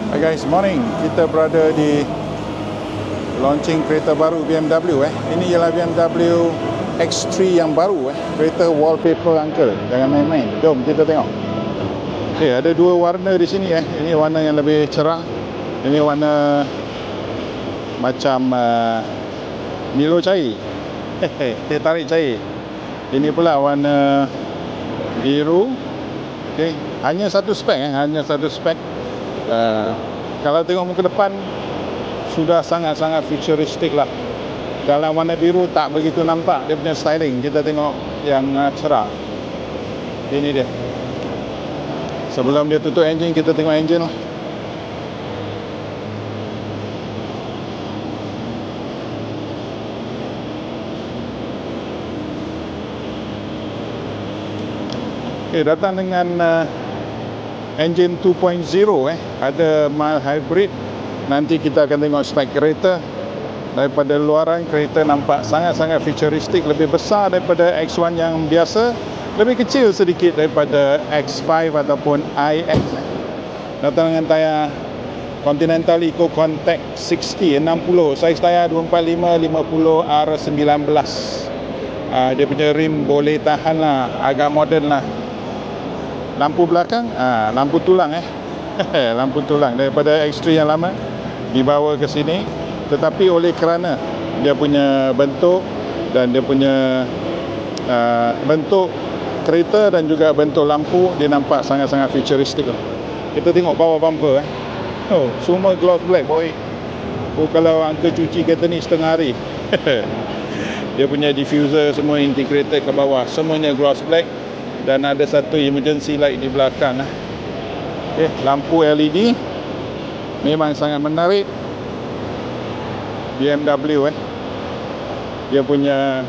Hi guys, morning. Kita berada di launching kereta baru BMW. Ini ialah BMW X3 yang baru. Kereta wallpaper uncle. Jangan main-main. Jom kita tengok. Okay, ada dua warna di sini. Ini warna yang lebih cerah. Ini warna macam Milo cair. Teh tarik cair. Ini pula warna biru. Okay. Hanya satu spek. Hanya satu spek. Kalau tengok muka depan sudah sangat-sangat futuristik lah. Dalam warna biru tak begitu nampak dia punya styling. Kita tengok yang cerah. Ini dia. Sebelum dia tutup enjin, kita tengok enjin lah. Okay, datang dengan engine 2.0 ada mild hybrid. Nanti kita akan tengok spek kereta. Daripada luaran kereta nampak sangat-sangat futuristik, lebih besar daripada X1 yang biasa, lebih kecil sedikit daripada X5 ataupun iX. Datang dengan tayar Continental Eco Contact 60 saiz tayar 245 50 R19. Dia punya rim boleh tahan lah, agak moden lah. Lampu belakang, lampu tulang lampu tulang daripada X3 yang lama dibawa ke sini. Tetapi oleh kerana dia punya bentuk dan dia punya bentuk kereta dan juga bentuk lampu, dia nampak sangat-sangat futuristik. Kita tengok bawah bumper semua gloss black boy. Kalau uncle cuci kereta ni setengah hari. Dia punya diffuser semua integrated ke bawah, semuanya gloss black. Dan ada satu emergency light di belakang. Okay, lampu LED memang sangat menarik. BMW dia punya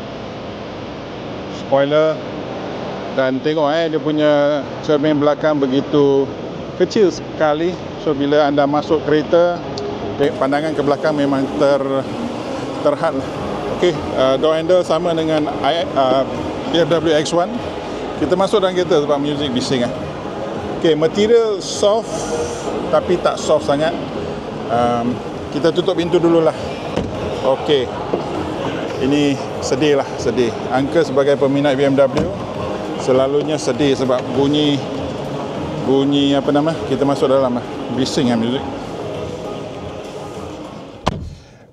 spoiler. Dan tengok dia punya cermin belakang begitu kecil sekali. So bila anda masuk kereta, pandangan ke belakang memang terhad. Okay, door handle sama dengan BMW X1. Kita masuk dalam kereta sebab muzik bising. Okay, material soft tapi tak soft sangat. Kita tutup pintu dululah. Okay, ini sedih lah, sedih. Uncle sebagai peminat BMW selalunya sedih sebab bunyi apa nama, kita masuk dalam bising muzik.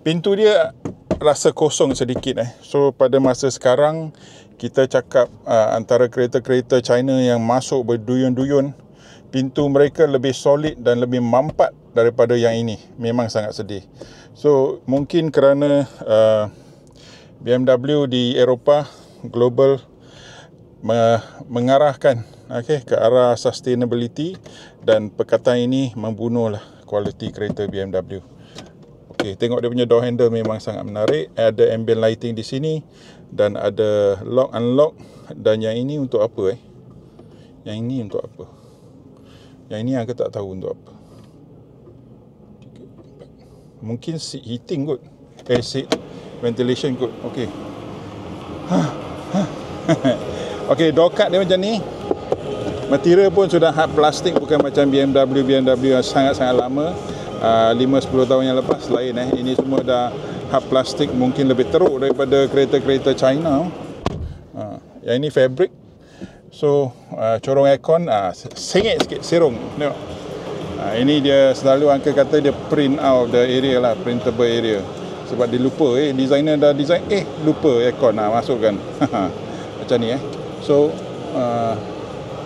Pintu dia rasa kosong sedikit. So pada masa sekarang kita cakap antara kereta-kereta China yang masuk berduyun-duyun, pintu mereka lebih solid dan lebih mampat daripada yang ini. Memang sangat sedih. So mungkin kerana BMW di Eropah global mengarahkan ke arah sustainability, dan perkataan ini membunuhlah kualiti kereta BMW. Okay, tengok dia punya door handle memang sangat menarik. Ada ambient lighting di sini dan ada lock unlock. Dan yang ini untuk apa? Yang ini untuk apa? Yang ini aku tak tahu untuk apa. Mungkin seat heating kot. Seat ventilation kot. Okay. Okay, door cut dia macam ni. Material pun sudah hard plastik, bukan macam BMW yang sangat-sangat lama. 5-10 tahun yang lepas lain. Ini semua dah hard plastik, mungkin lebih teruk daripada kereta-kereta China. Yang ini fabric. So corong aircon sengit sikit, serong. Tengok. Ini dia selalu uncle kata dia print out the area lah, printable area. Sebab dia lupa designer dah design lupa aircon masukkan. Macam ni So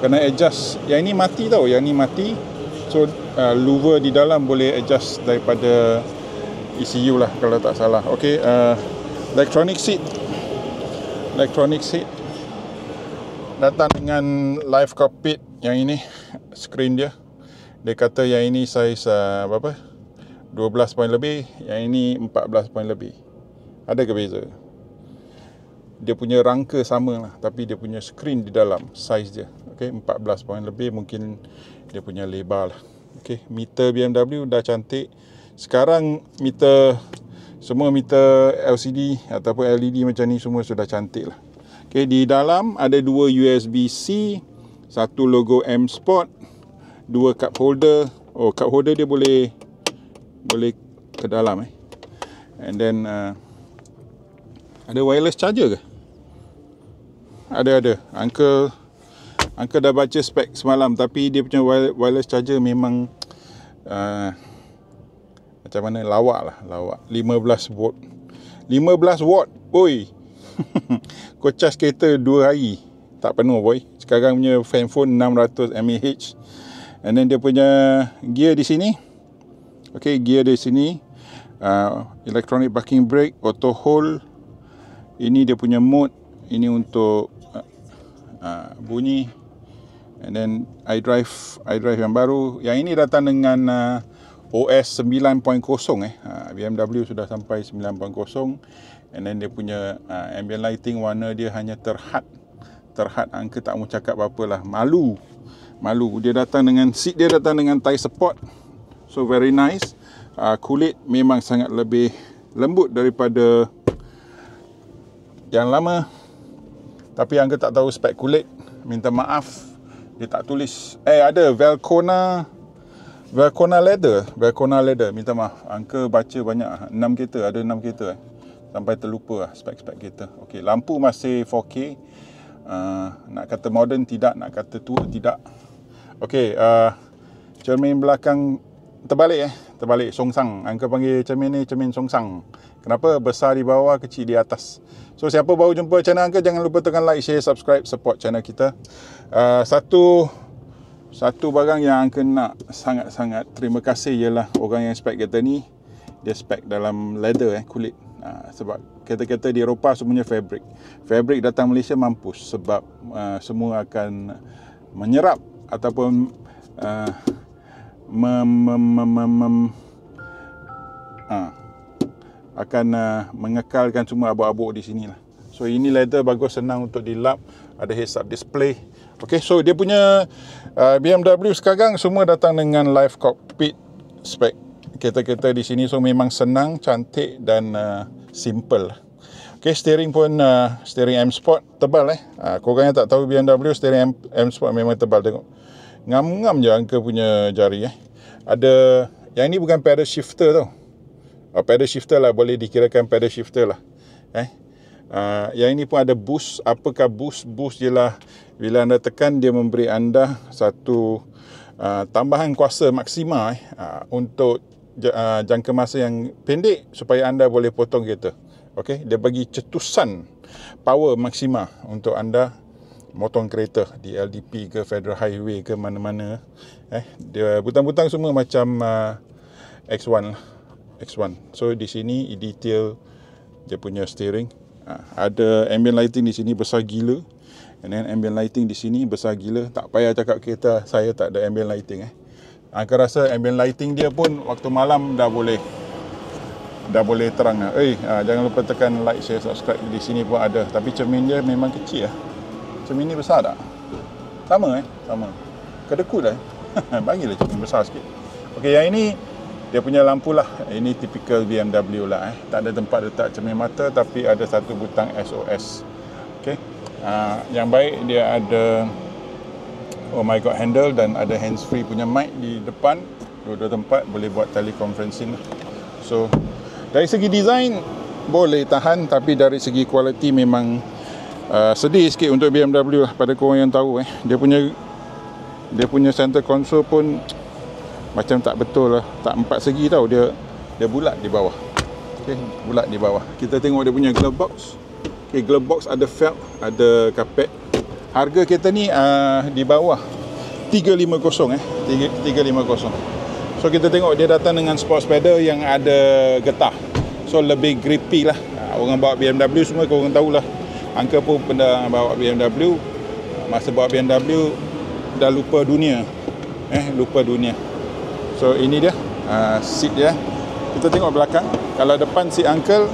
kena adjust. Yang ini mati tau, yang ini mati. So louver di dalam boleh adjust daripada ECU lah kalau tak salah. Okay, electronic seat datang dengan live cockpit. Yang ini screen dia kata yang ini saiz berapa, 12 poin lebih, yang ini 14 poin lebih. Ada ke beza? Dia punya rangka sama lah, tapi dia punya screen di dalam saiz dia. Okay, 14 poin lebih, mungkin dia punya lebar lah. Okay, meter BMW dah cantik. Sekarang semua meter LCD ataupun LED macam ni semua sudah cantik lah. Okay, di dalam ada 2 USB-C, satu logo M Sport, 2 cup holder, Oh, cup holder dia boleh ke dalam And then ada wireless charger ke? Ada. Uncle dah baca spek semalam, tapi dia punya wireless charger memang macam mana, lawak. 15 watt. Oi. Kau charge kereta 2 hari tak penuh boy. Sekarang punya fanphone 600 mAh. And then dia punya gear di sini. Okay, gear di sini. Electronic parking brake, auto hold. Ini dia punya mode. Ini untuk bunyi. And then iDrive yang baru. Yang ini datang dengan OS 9.0 BMW sudah sampai 9.0. And then dia punya ambient lighting, warna dia hanya terhad. Angka tak mau cakap apa-apa lah. Malu. Dia datang dengan seat, dia datang dengan thigh support. So very nice. Kulit memang sangat lebih lembut daripada yang lama. Tapi Angka tak tahu spek kulit. Minta maaf, dia tak tulis. Ada Velcona leather. Minta maaf, Angka baca banyak. 6 kereta, ada 6 kereta sampai terlupa lah spek-spek kereta. Okey, lampu masih 4K. Nak kata modern tidak, nak kata tua tidak. Okey, cermin belakang terbalik songsang. Angka panggil cermin ni cermin songsang. Kenapa? Besar di bawah, kecil di atas. So siapa baru jumpa channel Angka, jangan lupa tekan like, share, subscribe, support channel kita. Satu barang yang Angka nak sangat-sangat terima kasih ialah orang yang spek kereta ni, dia spek dalam leather, kulit. Sebab kereta-kereta di Eropah semuanya fabric datang Malaysia mampus, sebab semua akan menyerap ataupun akan mengekalkan semua abuk-abuk di sini lah. So ini leather bagus, senang untuk dilap, ada heads up display. Okay, so dia punya BMW sekarang semua datang dengan live cockpit spek kereta-kereta di sini. So memang senang, cantik dan simple. Okay, steering pun steering M Sport tebal korang yang tak tahu BMW steering M Sport memang tebal. Tengok, ngam-ngam je Angka punya jari Ada, yang ni bukan pedal shifter tau. Pedal shifter lah, boleh dikirakan pedal shifter lah. Yang ini pun ada boost. Apakah boost? Boost ialah bila anda tekan, dia memberi anda satu tambahan kuasa maksima untuk jangka masa yang pendek, supaya anda boleh potong kereta. Okay, dia bagi cetusan power maksima untuk anda motong kereta di LDP ke Federal Highway ke mana-mana. Dia butang-butang semua macam X1. So di sini detail dia punya steering. Ada ambient lighting di sini besar gila. And then ambient lighting di sini besar gila. Tak payah cakap kereta saya tak ada ambient lighting. Angka rasa ambient lighting dia pun waktu malam dah boleh terang. Jangan lupa tekan like, share, subscribe. Di sini pun ada. Tapi cermin dia memang kecil Cermin ni besar tak? Sama sama. Kedekut bagilah cermin besar sikit. Okey, yang ini dia punya lampu lah. Ini typical BMW lah. Tak ada tempat letak cermin mata, tapi ada satu butang SOS. Okey. Yang baik dia ada oh my god handle, dan ada hands free punya mic di depan. Dua-dua tempat boleh buat teleconferencing. So dari segi design boleh tahan, tapi dari segi kualiti memang sedih sikit untuk BMW lah. Pada korang yang tahu dia punya center console pun macam tak betul lah, tak 4 segi tau, dia bulat di bawah. Okey, bulat di bawah. Kita tengok dia punya glove box. Okey, glove box ada felt, ada kapet. Harga kereta ni di bawah 350 350. So kita tengok dia datang dengan sports pedal yang ada getah. So lebih grippy lah. Orang bawa BMW semua korang tahulah. Angka pun pernah bawa BMW. Masa bawa BMW dah lupa dunia. Lupa dunia. So ini dia seat dia. Kita tengok belakang. Kalau depan seat Uncle,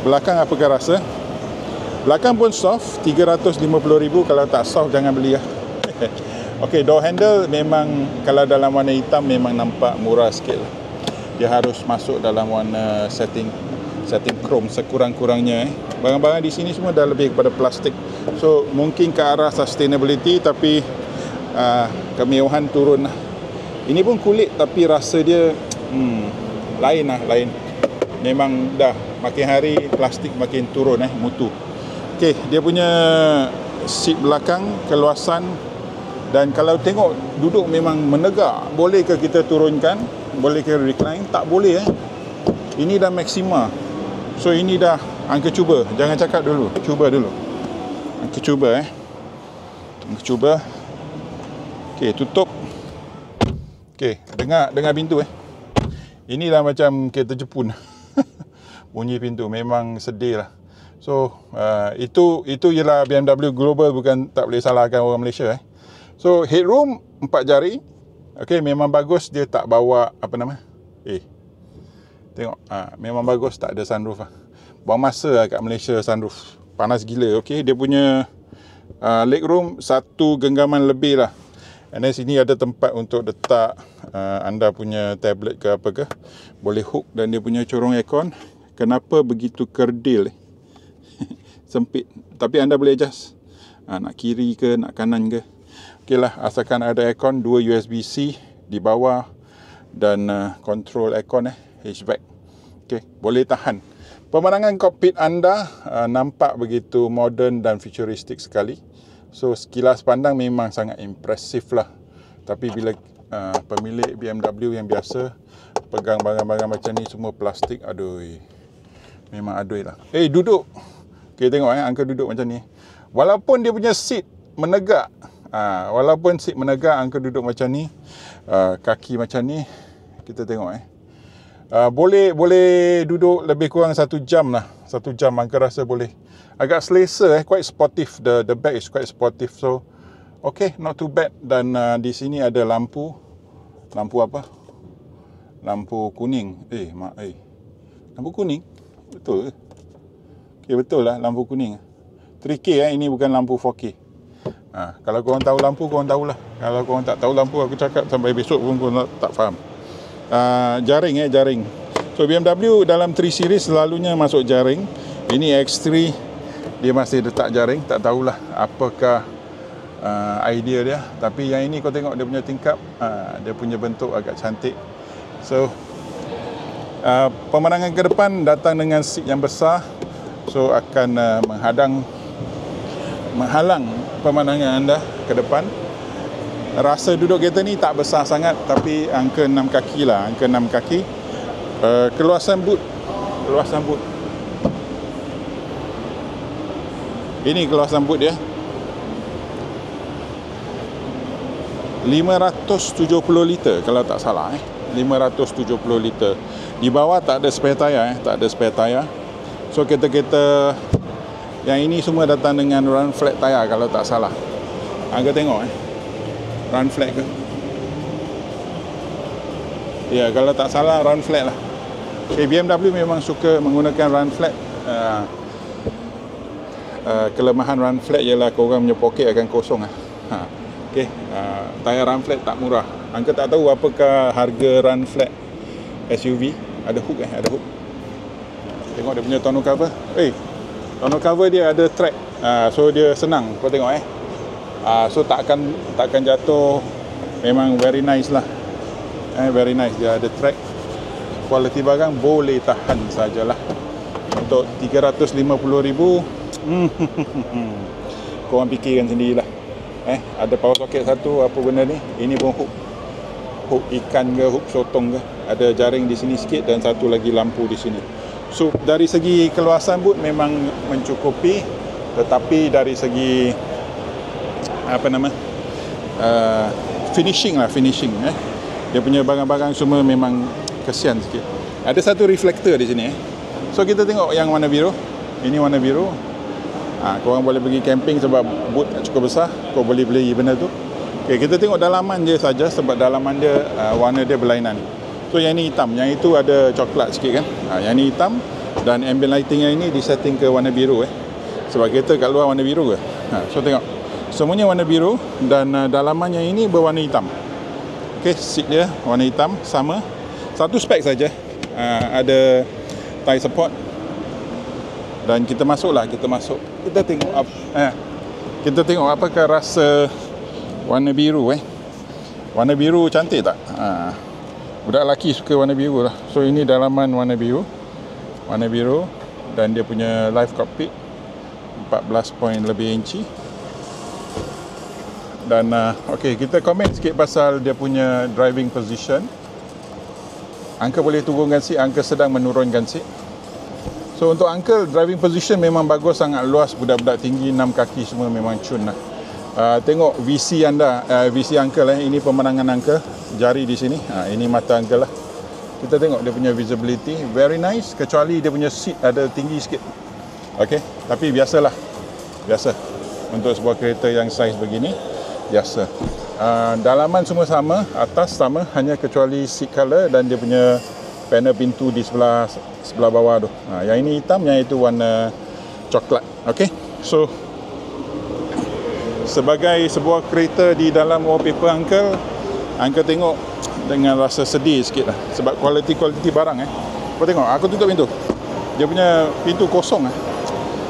belakang apakah rasa? Belakang pun soft, 350,000. Kalau tak soft jangan beli Okey, door handle memang kalau dalam warna hitam memang nampak murah sikit lah. Dia harus masuk dalam warna setting chrome sekurang-kurangnya. Barang-barang di sini semua dah lebih kepada plastik. So mungkin ke arah sustainability, tapi kemewahan turun lah. Ini pun kulit tapi rasa dia lain lah, lain. Memang dah makin hari plastik makin turun mutu. Okey, dia punya seat belakang keluasan, dan kalau tengok duduk memang menegak. Boleh ke kita turunkan? Boleh ke recline? Tak boleh Ini dah maksima. So ini dah angka cuba. Jangan cakap dulu, cuba dulu. Angka cuba Angka cuba. Okey, tutup. Okey, dengar pintu Inilah macam kereta Jepun. Bunyi pintu memang sedih lah. So itu ialah BMW Global, bukan tak boleh salahkan orang Malaysia So headroom 4 jari. Okey, memang bagus. Dia tak bawa tengok memang bagus, tak ada sunroof Buang masa kat Malaysia sunroof. Panas gila. Okey, dia punya legroom 1 genggaman lebih lah. And then sini ada tempat untuk letak anda punya tablet ke apa ke. Boleh hook, dan dia punya corong aircon. Kenapa begitu kerdil sempit, tapi anda boleh adjust nak kiri ke, nak kanan ke. Okey lah, asalkan ada aircon, 2 USB-C di bawah, dan control aircon hatchback. Okey, boleh tahan. Pemandangan kokpit anda nampak begitu moden dan futuristik sekali. So sekilas pandang memang sangat impresif lah. Tapi bila pemilik BMW yang biasa pegang barang-barang macam ni semua plastik, aduh, memang aduh lah. Duduk. Okay, tengok angka duduk macam ni. Walaupun dia punya seat menegak, angka duduk macam ni, kaki macam ni, kita tengok boleh duduk lebih kurang 1 jam lah. 1 jam angka rasa boleh. Agak selesa quite sportive. The back is quite sportive. So okay, not too bad. Dan di sini ada lampu apa? Lampu kuning. Lampu kuning? Betul ke? Okay, betul lah, lampu kuning. 3K ini bukan lampu 4K. Kalau korang tahu lampu, korang tahulah. Kalau korang tak tahu lampu, aku cakap sampai besok pun korang tak faham. Jaring. So BMW dalam 3 series selalunya masuk jaring. Ini X3 dia masih letak jaring. Tak tahulah apakah idea dia. Tapi yang ini kau tengok dia punya tingkap, dia punya bentuk agak cantik. So pemandangan ke depan datang dengan seat yang besar. So akan menghalang pemandangan anda ke depan. Rasa duduk kereta ni tak besar sangat, tapi angka 6 kaki lah, angka 6 kaki. Keluasan boot. Ini keluasan boot dia. 570 liter kalau tak salah 570 liter. Di bawah tak ada spare tayar, So kereta-kereta yang ini semua datang dengan run flat tayar kalau tak salah. Angka tengok run flat ke? Ya, kalau tak salah run flat lah. BMW memang suka menggunakan run flat. Kelemahan run flat ialah korang punya poket akan kosong tayar run flat tak murah. Angka tak tahu apakah harga run flat SUV. Ada hook ada hook. Tengok dia punya tonneau cover. Tonneau cover dia ada track. So dia senang. Kau tengok so takkan jatuh. Memang very nice lah. Very nice. Dia ada track. Kualiti barang boleh tahan sajalah. Untuk 350,000 korang fikirkan sendirilah. Ada power socket satu, apa benda ni? Ini pun hook ikan ke, hook sotong ke. Ada jaring di sini sikit dan satu lagi lampu di sini. So dari segi keluasan boot memang mencukupi, tetapi dari segi finishing dia punya barang-barang semua memang kesian sikit. Ada satu reflektor di sini So kita tengok yang warna biru. Ini warna biru. Korang boleh pergi camping sebab boot cukup besar, kau boleh beli benda tu. Okay, kita tengok dalaman dia saja sebab dalaman dia warna dia berlainan. So yang ni hitam, yang itu ada coklat sikit kan. Yang ni hitam dan ambient lighting yang ini disetting ke warna biru sebab kereta kat luar warna biru ke. So tengok, semuanya warna biru dan dalaman yang ini berwarna hitam. Okay, seat dia warna hitam sama. Satu spek saja. Ada tie support. Dan kita masuk. Kita tengok apakah rasa warna biru Warna biru cantik tak? Budak lelaki suka warna biru lah. So ini dalaman warna biru. Warna biru. Dan dia punya live cockpit 14 point lebih inci. Dan ok, kita komen sikit pasal dia punya driving position. Uncle boleh turunkan seat, Uncle sedang menurunkan seat. So untuk Uncle, driving position memang bagus, sangat luas. Budak-budak tinggi 6 kaki semua memang cun lah. Tengok VC anda, VC Uncle ini pemandangan Uncle, jari di sini. Ini mata Uncle lah. Kita tengok dia punya visibility, very nice, kecuali dia punya seat ada tinggi sikit. Okay, tapi biasalah, biasa untuk sebuah kereta yang saiz begini, biasa. Dalaman semua sama, atas sama, hanya kecuali seat color dan dia punya panel pintu di sebelah bawah tu. Yang ini hitam, yang itu warna coklat. Okay, so sebagai sebuah kereta di dalam wallpaper Uncle tengok dengan rasa sedih sikit lah, sebab kualiti barang Kau tengok, aku tutup pintu, dia punya pintu kosong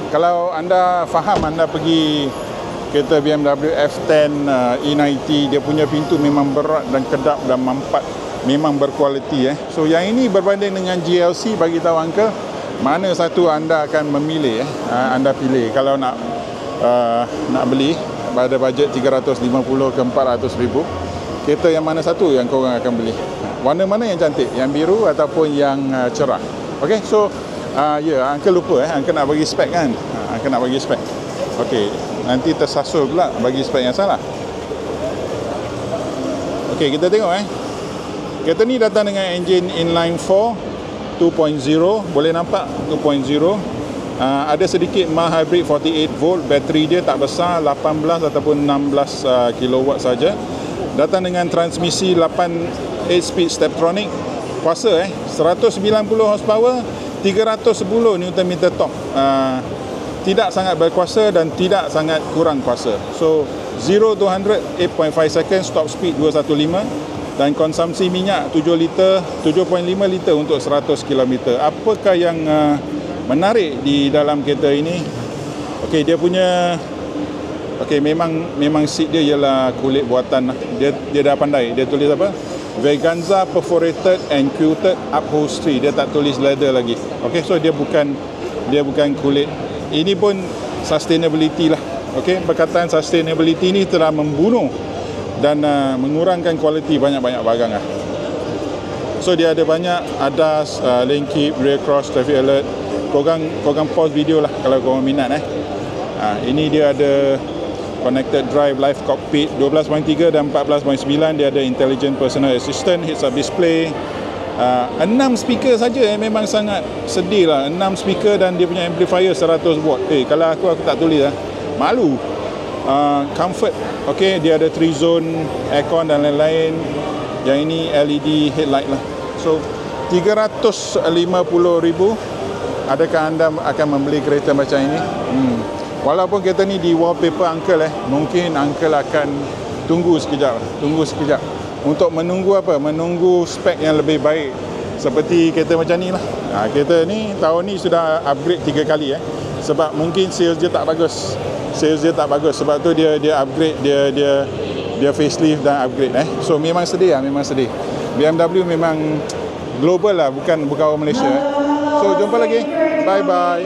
Kalau anda faham, anda pergi kereta BMW F10 E90, dia punya pintu memang berat dan kedap dan mampat, memang berkualiti So yang ini berbanding dengan GLC, bagi tahu Uncle mana satu anda akan memilih anda pilih kalau nak beli pada bajet 350 ke 400 ribu. Kereta yang mana satu yang korang akan beli? Warna mana yang cantik? Yang biru ataupun yang cerah? Okay, so Uncle lupa Uncle nak bagi spek kan? Uncle nak bagi spek. Okay, nanti tersasul pula bagi spek yang salah. Okay, kita tengok kereta ni datang dengan enjin inline 4 2.0. Boleh nampak 2.0. Ada sedikit mild hybrid 48 volt. Bateri dia tak besar, 18 ataupun 16 kilowatt saja. Datang dengan transmisi 8 speed Steptronic. Kuasa 190 horsepower, 310 Nm torque. Tidak sangat berkuasa dan tidak sangat kurang kuasa. So 0 to 100 8.5 second, top speed 215 dan konsumsi minyak 7 liter, 7.5 liter untuk 100 km. Apakah yang menarik di dalam kereta ini? Okey, dia punya memang seat dia ialah kulit buatan lah. Dia dah pandai. Dia tulis apa? Veganza perforated and quilted upholstery. Dia tak tulis leather lagi. Okey, so dia bukan kulit. Ini pun sustainability lah. Okey, perkataan sustainability ni telah membunuh dan mengurangkan kualiti banyak-banyak barang lah. So dia ada banyak ADAS, lane keep, rear cross, traffic alert. Korang pause video lah kalau korang minat Ini dia ada connected drive, live cockpit 12.3 dan 14.9. Dia ada intelligent personal assistant, heads up display, 6 speaker saja memang sangat sedih lah. 6 speaker dan dia punya amplifier 100 watt. Kalau aku tak tulis malu. Comfort, okay, dia ada 3 zone aircon dan lain-lain. Yang ini LED headlight lah. So 350,000. Adakah anda akan membeli kereta macam ini? Walaupun kereta ni di wallpaper Uncle mungkin Uncle akan tunggu sekejap. Untuk menunggu apa? Menunggu spek yang lebih baik seperti kereta macam ni lah. Kereta ni tahun ni sudah upgrade 3 kali sebab mungkin sales dia tak bagus. Sebab tu dia upgrade, dia facelift dan upgrade So memang sedih BMW memang global lah, bukan orang Malaysia So jumpa lagi. Bye bye.